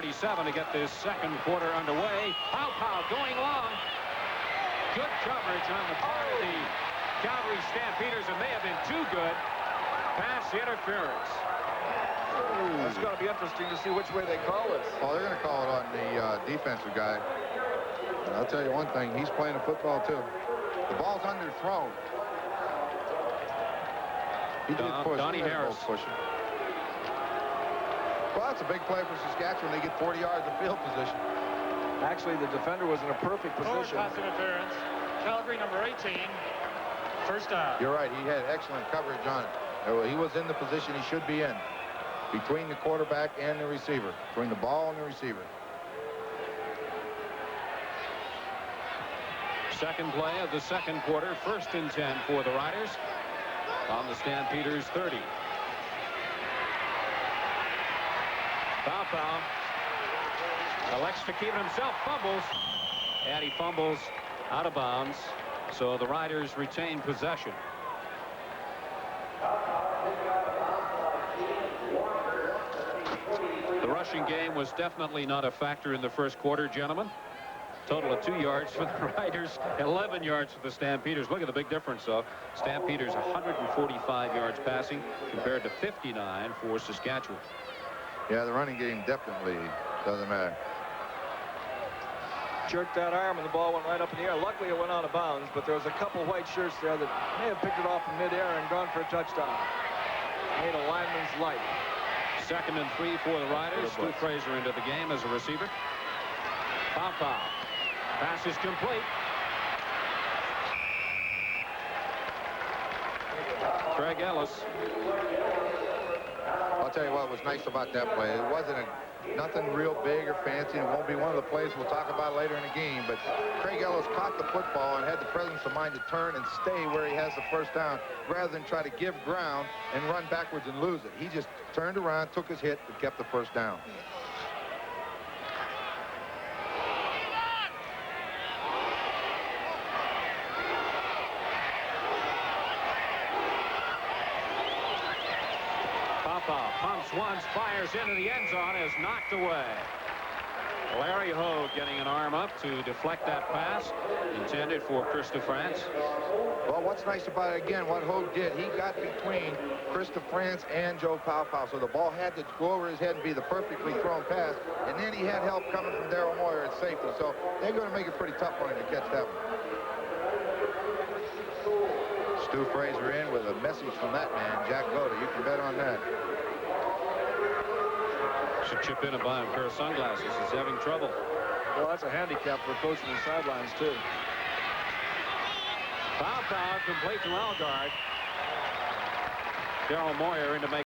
2:37 to get this second quarter underway. Pow going long. Good coverage on the part of the Calgary Stampeders. It may have been too good. Pass interference. It's going to be interesting to see which way they call this. Oh, they're going to call it on the defensive guy. And I'll tell you one thing, he's playing a football too. The ball's underthrown. He did push. Donnie Harris pushing. Well, that's a big play for Saskatchewan. They get 40 yards of field position. Actually, the defender was in a perfect position. Pass interference. Calgary number 18. First down. You're right. He had excellent coverage on it. He was in the position he should be in. Between the quarterback and the receiver. Between the ball and the receiver. Second play of the second quarter. 1st and 10 for the Riders. On the Stampeders 30. Foul. Elects to keep it himself. Fumbles. And he fumbles out of bounds. So the Riders retain possession. The rushing game was definitely not a factor in the first quarter, gentlemen. Total of 2 yards for the Riders, 11 yards for the Stampeders. Look at the big difference, though. Stampeders 145 yards passing compared to 59 for Saskatchewan. Yeah, the running game definitely doesn't matter. Jerked that arm and the ball went right up in the air. Luckily it went out of bounds, but there was a couple white shirts there that may have picked it off in midair and gone for a touchdown. Made a lineman's life. 2nd and 3 for the Riders. Stu Fraser into the game as a receiver. Foul. Pass is complete. Craig Ellis. I'll tell you what was nice about that play. It wasn't nothing real big or fancy. It won't be one of the plays we'll talk about later in the game. But Craig Ellis caught the football and had the presence of mind to turn and stay where he has the first down rather than try to give ground and run backwards and lose it. He just turned around, took his hit, and kept the first down. Pumps once, fires into the end zone, is knocked away. Larry Hogue getting an arm up to deflect that pass intended for Chris DeFrance. Well, what's nice about it, again, what Hogue did, he got between Chris DeFrance and Joe Powell. So the ball had to go over his head and be the perfectly thrown pass. And then he had help coming from Daryl Moyer at safety. So they're going to make it pretty tough on him to catch that one. Stu Fraser in with a message from that man, Jack Goda. You can bet on that. Should chip in and buy him a pair of sunglasses. He's having trouble. Well, that's a handicap for coaching the sidelines, too. Foul complete to Algard. Daryl Moyer in to make